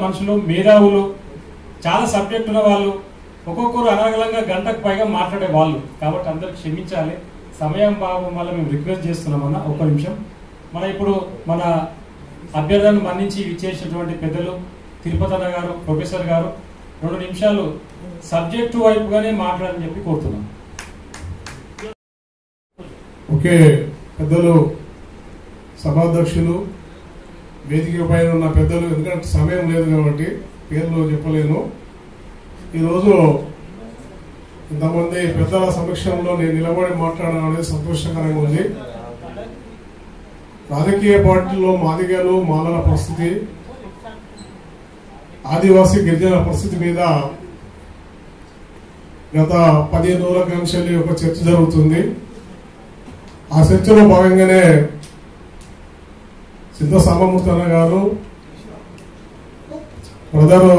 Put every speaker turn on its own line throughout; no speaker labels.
మనుషులు, మేధావులు, చాలా సబ్జెక్ట్ ఉన్న వాళ్ళు, ఒక్కొక్కరు అనర్గళంగా గంటకు పైగా మాట్లాడే వాళ్ళు. కాబట్టి అందరికి క్షమించాలి. సమయం భావం వల్ల మేము రిక్వెస్ట్ చేస్తున్నామన్న ఒక్క నిమిషం. ఇప్పుడు మన అభ్యర్థనను మన్నించి ఇచ్చేసినటువంటి పెద్దలు తిరుపతన్న గారు, ప్రొఫెసర్ గారు 2 నిమిషాలు సబ్జెక్టు వైపుగానే మాట్లాడని చెప్పి కోరుతున్నాం.
ఓకే, పెద్దలు, సభాధ్యక్షులు, వేదిక పైన ఉన్న పెద్దలు, ఎందుకంటే సమయం లేదు కాబట్టి పేర్లు చెప్పలేను. ఈరోజు ఇంతమంది పెద్దల సమక్షంలో నేను నిలబడి మాట్లాడడం అనేది సంతోషకరంగా ఉంది. రాజకీయ పార్టీల్లో మాదిగలు, మాలల పరిస్థితి, ఆదివాసీ గిరిజన పరిస్థితి మీద గత 15 రోజుల నుంచి ఒక చర్చ జరుగుతుంది. ఆ చర్చలో భాగంగానే సిద్ధ సామమూర్తన్న గారు, బ్రదరు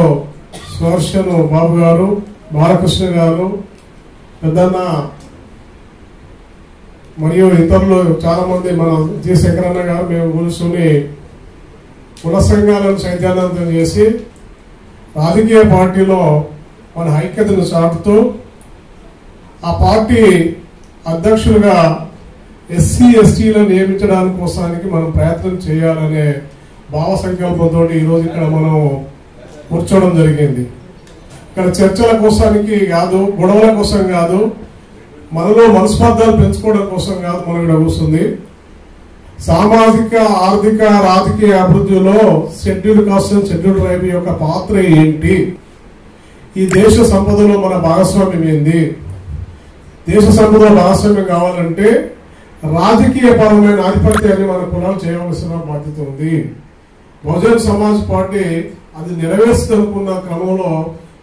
సుదర్శన్ బాబు గారు, బాలకృష్ణ గారు, పెద్దన్న మరియు ఇతరులు చాలా మంది, మన జి శంకరన్న గారు, మేము కూర్చొని కుల సంఘాలను చైతన్యవంతం చేసి రాజకీయ పార్టీలో మన ఐక్యతను చాటుతూ ఆ పార్టీ అధ్యక్షులుగా ఎస్సీ ఎస్టీలను నియమించడానికి కోసానికి మనం ప్రయత్నం చేయాలనే భావ సంకల్పంతో ఈరోజు ఇక్కడ మనం కూర్చోవడం జరిగింది. ఇక్కడ చర్చల కోసానికి కాదు, గొడవల కోసం కాదు, మనలో మనస్పర్ధాలు పెంచుకోవడం కోసం కాదు మనం ఇక్కడ కూర్చుంది. సామాజిక, ఆర్థిక, రాజకీయ అభివృద్ధిలో షెడ్యూల్ కాస్ట్, షెడ్యూల్ ట్రైబ్ యొక్క పాత్ర ఏంటి, ఈ దేశ సంపదలో మన భాగస్వామ్యం ఏంది, దేశ సంపదలో భాగస్వామ్యం కావాలంటే రాజకీయ పరమైన ఆధిపత్యాన్ని మన కులాలు చేయవలసిన బాధ్యత ఉంది. బహుజన్ సమాజ్ పార్టీ అది నెరవేర్చుకున్న క్రమంలో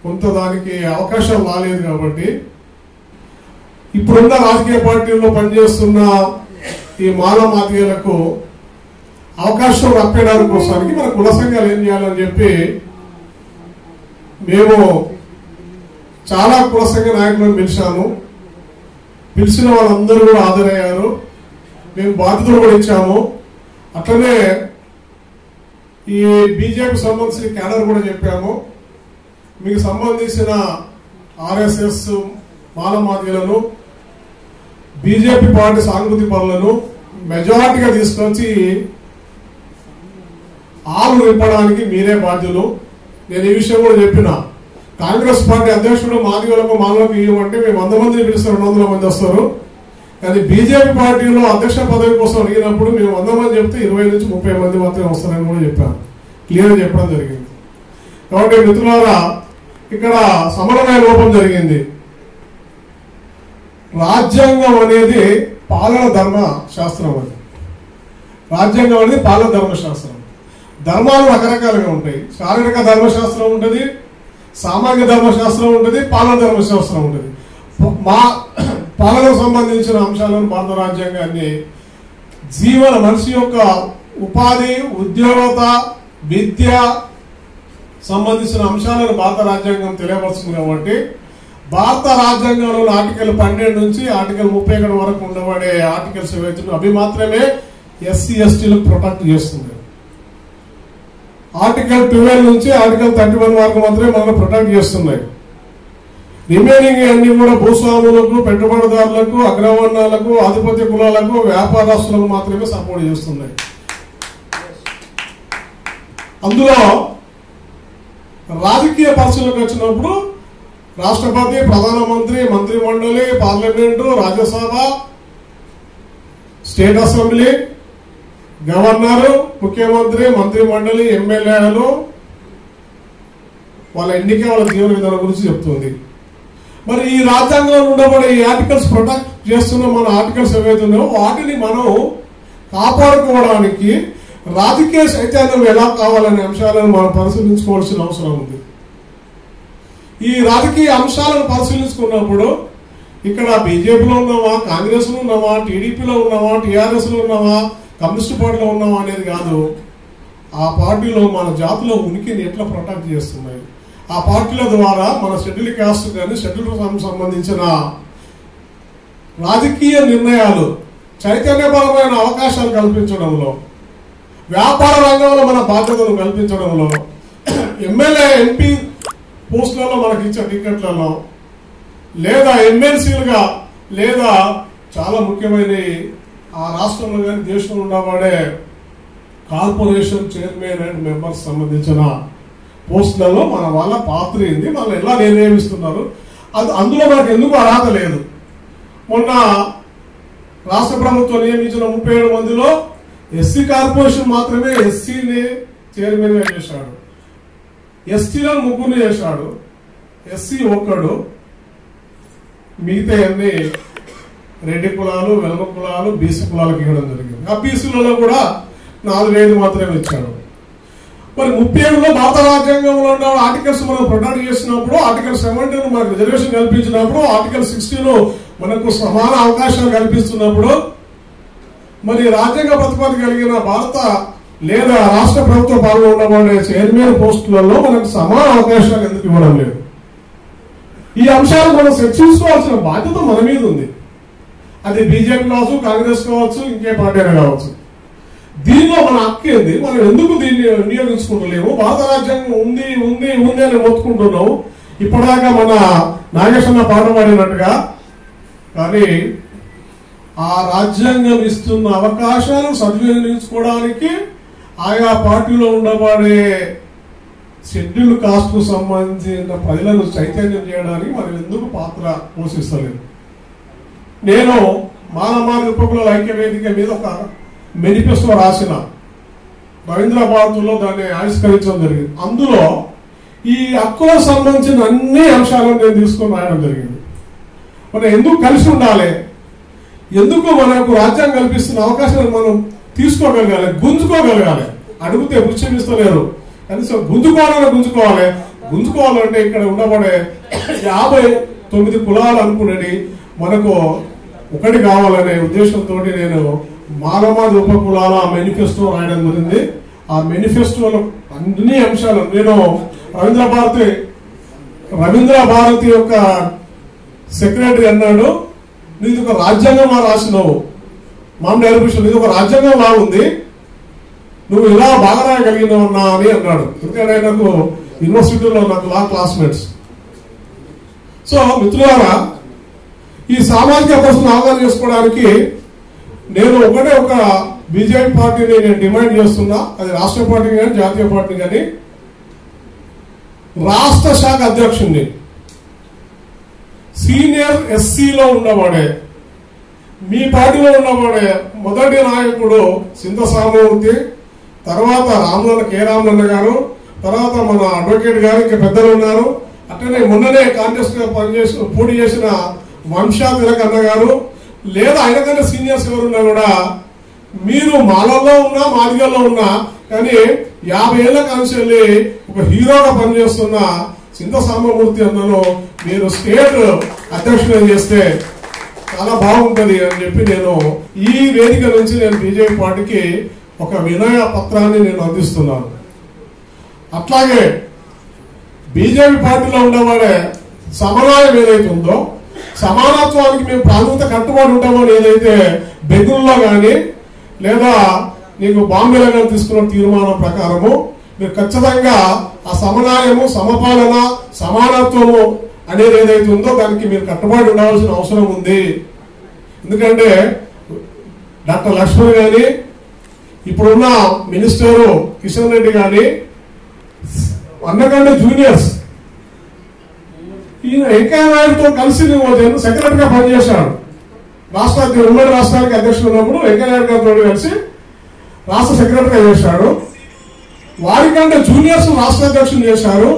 కొంత దానికి అవకాశం రాలేదు. కాబట్టి ఇప్పుడున్న రాజకీయ పార్టీల్లో పనిచేస్తున్న ఈ మాల మాదిగలకు అవకాశం రప్పించడానికి కోసానికి మన కుల సంఘాలు ఏం చేయాలని చెప్పి మేము చాలా కుల సంఘ నాయకులను పిలిచాము. పిలిచిన వాళ్ళందరూ కూడా హాజరయ్యారు. మేము బాధ్యతలు కూడా ఇచ్చాము. అట్లనే ఈ బీజేపీ సంబంధించిన క్యాడర్ కూడా చెప్పాము. మీకు సంబంధించిన ఆర్ఎస్ఎస్ మాల మాదిగలను, బీజేపీ పార్టీ సానుభూతి పనులను మెజారిటీగా తీసుకొచ్చి ఆలు నింపడానికి మీరే బాధ్యులు. నేను ఈ విషయం కూడా చెప్పిన, కాంగ్రెస్ పార్టీ అధ్యక్షుడు మాదిగలకు, మాలకు ఇవ్వమంటే మేము 100 మందిని పిలుస్తారు, 200 మంది వస్తారు. కానీ బీజేపీ పార్టీలో అధ్యక్ష పదవి కోసం అడిగినప్పుడు మేము 100 మంది చెప్తే 20 నుంచి 30 మంది మాత్రమే వస్తారని కూడా చెప్పాను, క్లియర్గా చెప్పడం జరిగింది. కాబట్టి మిత్రులారా, ఇక్కడ సమన్వయ లోపం జరిగింది. రాజ్యాంగం అనేది పాలన ధర్మ శాస్త్రం. అది రాజ్యాంగం అనేది పాలన ధర్మశాస్త్రం. ధర్మాలు రకరకాలుగా ఉంటాయి. శారీరక ధర్మశాస్త్రం ఉంటుంది, సామాజిక ధర్మశాస్త్రం ఉంటుంది, పాలన ధర్మశాస్త్రం ఉంటుంది. మా పాలనకు సంబంధించిన అంశాలను భారత రాజ్యాంగాన్ని మనిషి యొక్క ఉపాధి, ఉద్యోగత, విద్య సంబంధించిన అంశాలను భారత రాజ్యాంగం తెలియపరుస్తుంది. కాబట్టి భారత రాజ్యాంగంలో ఆర్టికల్ 12 నుంచి ఆర్టికల్ 31 వరకు ఉండబడే ఆర్టికల్స్ ఏవైతే అవి మాత్రమే ఎస్సీ ఎస్టీలకు ప్రొటెక్ట్ చేస్తుంది. ఆర్టికల్ 12 నుంచి ఆర్టికల్ 31 వరకు మాత్రమే మనల్ని ప్రొటెక్ట్ చేస్తున్నాయి. రిమైనింగ్ అన్ని కూడా భూస్వాములకు, పెట్టుబడిదారులకు, అగ్రవర్ణాలకు, ఆధిపత్య కులాలకు, వ్యాపారస్తులకు మాత్రమే సపోర్ట్ చేస్తున్నాయి. అందులో రాజకీయ పరిస్థితులకు వచ్చినప్పుడు రాష్ట్రపతి, ప్రధానమంత్రి, మంత్రి మండలి, parliament, Rajya Sabha, state assembly, governor, ముఖ్యమంత్రి, మంత్రి మండలి, ఎమ్మెల్యేలు వాళ్ళ ఎన్నిక, వాళ్ళ జీవన విధానం గురించి చెప్తుంది. మరి ఈ రాజ్యాంగంలో ఉండబడే ఈ ఆర్టికల్స్ ప్రొటెక్ట్ చేస్తున్న మన ఆర్టికల్స్ ఏవైతే ఉన్నాయో వాటిని మనం కాపాడుకోవడానికి రాజకీయ చైతన్యం ఎలా కావాలనే అంశాలను మనం పరిశీలించుకోవాల్సిన అవసరం ఉంది. ఈ రాజకీయ అంశాలను పరిశీలించుకున్నప్పుడు ఇక్కడ బీజేపీలో ఉన్నావా, కాంగ్రెస్ లో ఉన్నావా, టీడీపీలో ఉన్నావా, టీఆర్ఎస్ లో ఉన్నావా, కమ్యూనిస్ట్ పార్టీలో ఉన్నావా అనేది కాదు. ఆ పార్టీలో మన జాతిలో ఉనికిని ఎట్లా ప్రొటెక్ట్ చేస్తున్నాయి, ఆ పార్టీల ద్వారా మన షెడ్యూల్ కాస్ట్ కానీ షెడ్యూల్ సంబంధించిన రాజకీయ నిర్ణయాలు, చైతన్యపరమైన అవకాశాలు కల్పించడంలో, వ్యాపార రంగంలో మన బాధ్యతలు కల్పించడంలో ఎమ్మెల్యే ఎంపీ పోస్టులలో మనకి ఇచ్చే టికెట్లలో లేదా ఎమ్మెల్సీలుగా లేదా చాలా ముఖ్యమైన ఆ రాష్ట్రంలో కానీ దేశంలో ఉండబడే కార్పొరేషన్ చైర్మన్ అండ్ మెంబర్స్ సంబంధించిన పోస్టులలో మన వాళ్ళ పాత్ర ఏంది, మనం ఎలా నియమిస్తున్నారు, అందులో మనకు ఎందుకు అర్హత లేదు. మొన్న రాష్ట్ర ప్రభుత్వం నియమించిన 37 మందిలో ఎస్సీ కార్పొరేషన్ మాత్రమే ఎస్సీని చైర్మన్ గా చేశాడు, ఎస్టీలను 3 చేశాడు, ఎస్సీ ఒక్కడు, మిగతా అన్ని రెడ్డి కులాలు, వెలమ కులాలు, బీసీ కులాలకు ఇవ్వడం జరిగింది. ఆ బీసీలలో కూడా 4-5 మాత్రమే ఇచ్చాడు. మరి 37లో భారత రాజ్యాంగంలో ఉన్న ఆర్టికల్స్ మనం ప్రొటెక్ట్ చేసినప్పుడు, ఆర్టికల్ 17 మనకు రిజర్వేషన్ కల్పించినప్పుడు, ఆర్టికల్ 16 మనకు సమాన అవకాశాలు కల్పిస్తున్నప్పుడు, మరి రాజ్యాంగ ప్రతిపాదన కలిగిన భారత లేదా రాష్ట్ర ప్రభుత్వ పాలన ఉండబడే చైర్మన్ పోస్టులలో మనకు సమాన అవకాశాలు ఎందుకు ఇవ్వడం లేదు? ఈ అంశాలు మనం చర్చించుకోవాల్సిన బాధ్యత మన మీద ఉంది. అది బీజేపీ కావచ్చు, కాంగ్రెస్ కావచ్చు, ఇంకే పార్టీ కావచ్చు. దీనిలో మన హక్కు ఏంది, మనం ఎందుకు దీన్ని వినియోగించుకుంటలేము? భారత రాజ్యాంగం ఉంది ఉంది ఉంది అని మొత్తుకుంటున్నాము ఇప్పటిదాకా మన నాగేశ్వర పాట పాడినట్టుగా. కానీ ఆ రాజ్యాంగం ఇస్తున్న అవకాశాలను సద్వినియోగించుకోవడానికి ఆయా పార్టీలో ఉండబడే షెడ్యూల్ కాస్ట్ కు సంబంధించిన ప్రజలను చైతన్యం చేయడానికి మనం ఎందుకు పాత్ర పోషిస్తలేదు? నేను మానవ ఉపకుల ఐక్య వేదిక మీద ఒక మేనిఫెస్టో రాసిన రవీంద్ర భారతిలో దాన్ని ఆవిష్కరించడం జరిగింది. అందులో ఈ హక్కులకు సంబంధించిన అన్ని అంశాలను నేను తీసుకొని రాయడం జరిగింది. మనం ఎందుకు కలిసి ఉండాలి, ఎందుకు మనకు రాజ్యాంగం కల్పిస్తున్న అవకాశాలను మనం తీసుకోగలగాలి, గుంజుకోగలగాలి. అడిగితే ముఖ్యమిస్తలేరు, కనీసం గుంజుకోవాలంటే ఇక్కడ ఉండబడే 59 కులాలు అనుకునేది మనకు ఒకటి కావాలనే ఉద్దేశంతో నేను మానవాది ఉప కులాల మేనిఫెస్టో రాయడం జరిగింది. ఆ మేనిఫెస్టోలో అన్ని అంశాలు నేను రవీంద్ర భారతి యొక్క సెక్రటరీ అన్నాడు, నీది ఒక రాజ్యాంగంలా రాసినావు, మామూలు డైరెక్షన్ ఇది ఒక రాజ్యాంగం లా ఉంది, నువ్వు ఇలా బాగా రాయగలిగినావన్నా అని అన్నాడు. ఎందుకంటే నాకు యూనివర్సిటీలో నాకు లా క్లాస్మేట్స్. సో మిత్రులారా, ఈ సామాజిక ప్రశ్నను అవగాహన చేసుకోవడానికి నేను ఒక బీజేపీ పార్టీని నేను డిమాండ్ చేస్తున్నా. అది రాష్ట్ర పార్టీ కానీ జాతీయ పార్టీ కానీ, రాష్ట్ర శాఖ అధ్యక్షుడిని సీనియర్ ఎస్సీలో ఉండబడే, మీ పార్టీలో ఉండబడే మొదటి నాయకుడు సింధ సామూర్తి, తర్వాత కే రామలన్న గారు, తర్వాత మన అడ్వకేట్ గారు, ఇంకా పెద్దలు ఉన్నారు. అట్లనే మొన్ననే కాంటెస్ట్ పోటీ చేసిన వంశా తిలక్ అన్న గారు, లేదా ఆయన కంటే సీనియర్స్ ఎవరున్నా కూడా మీరు మాలలో ఉన్నా మాదిగల్లో ఉన్నా కానీ 50 ఏళ్ల కాంచెల్లి ఒక హీరోగా పనిచేస్తున్న సింధ సామమూర్తి అన్నను మీరు స్టేట్ అధ్యక్షుడు చేస్తే చాలా బాగుంటది అని చెప్పి నేను ఈ వేదిక నుంచి నేను బీజేపీ పార్టీకి ఒక వినయ పత్రాన్ని నేను అందిస్తున్నాను. అట్లాగే బీజేపీ పార్టీలో ఉండబడే సమన్వయం ఏదైతే ఉందో, సమానత్వానికి మేము ప్రాముఖ్యత కట్టుబడి ఉంటామో ఏదైతే బెంగళూరులో కానీ లేదా నీకు బాంబేలో కానీ తీసుకున్న తీర్మానం ప్రకారము మీరు ఖచ్చితంగా ఆ సమన్వయము, సమపాలన, సమానత్వము అనేది ఏదైతే ఉందో దానికి మీరు కట్టుబడి ఉండవలసిన అవసరం ఉంది. ఎందుకంటే డాక్టర్ లక్ష్మణ్ గాని, ఇప్పుడున్న మినిస్టరు కిషన్ రెడ్డి గాని, అన్నకంటే జూనియర్స్, ఈయన వెంకయ్య నాయుడుతో కలిసి సెక్రటరీగా పనిచేశాడు. ఉమ్మడి రాష్ట్రానికి అధ్యక్షుడు ఉన్నప్పుడు వెంకయ్య నాయుడు గారితో కలిసి రాష్ట్ర సెక్రటరీగా చేశాడు. వారికంటే జూనియర్స్ రాష్ట్ర అధ్యక్షులు చేశారు.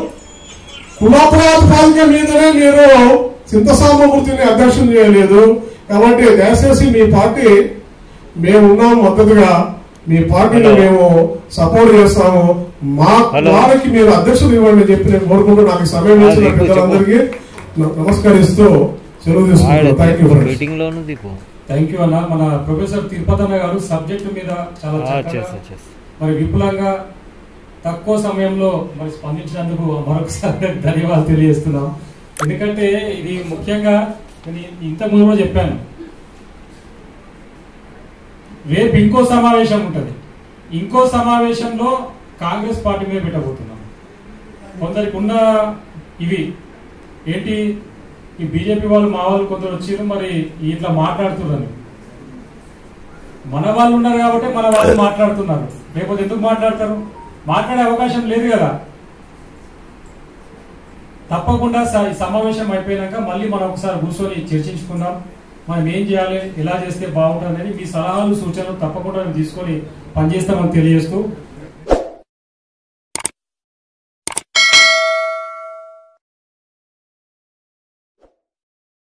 కులప్రాతిపాదిక మీదనే మీరు సింధ సామమూర్తిని అధ్యక్షులు చేయలేదు. కాబట్టి దయచేసి మీ పార్టీ మేమున్నాము, మద్దతుగా మీ పార్టీని మేము సపోర్ట్ చేస్తాము, మా వారికి మీరు అధ్యక్షులు ఇవ్వండి చెప్పి నేను కోరుకుంటూ నాకు సమయం ఇచ్చిన పెద్దలందరికీ నమస్కరిస్తూ సెలవు తీసుకుంటాను.
థ్యాంక్ యూ అన్న. మన ప్రొఫెసర్ తిరుపతి అన్న గారు సబ్జెక్టు మీద చాలా మరి విపులంగా తక్కువ సమయంలో మరి స్పందించినందుకు మరొకసారి ధన్యవాదాలు తెలియజేస్తున్నాం. ఎందుకంటే ఇది ముఖ్యంగా ఇంతకు ముందు చెప్పాను, రేపు ఇంకో సమావేశం ఉంటుంది. ఇంకో సమావేశంలో కాంగ్రెస్ పార్టీ మీద పెట్టబోతున్నాం. కొందరికి ఉన్న ఇవి ఏంటి, ఈ బీజేపీ వాళ్ళు మా వాళ్ళు కొందరు వచ్చారు, మరి ఇట్లా మాట్లాడుతున్నారు. మన వాళ్ళు ఉన్నారు కాబట్టి మన వాళ్ళు మాట్లాడుతున్నారు, లేకపోతే ఎందుకు మాట్లాడతారు? మాట్లాడే అవకాశం లేదు కదా. తప్పకుండా ఈ సమావేశం అయిపోయినాక మళ్ళీ మనం ఒకసారి కూర్చొని చర్చించుకుందాం, మనం ఏం చేయాలి, ఎలా చేస్తే బాగుంటుందని మీ సలహాలు సూచనలు తప్పకుండా తీసుకొని పనిచేస్తామని తెలియజేస్తూ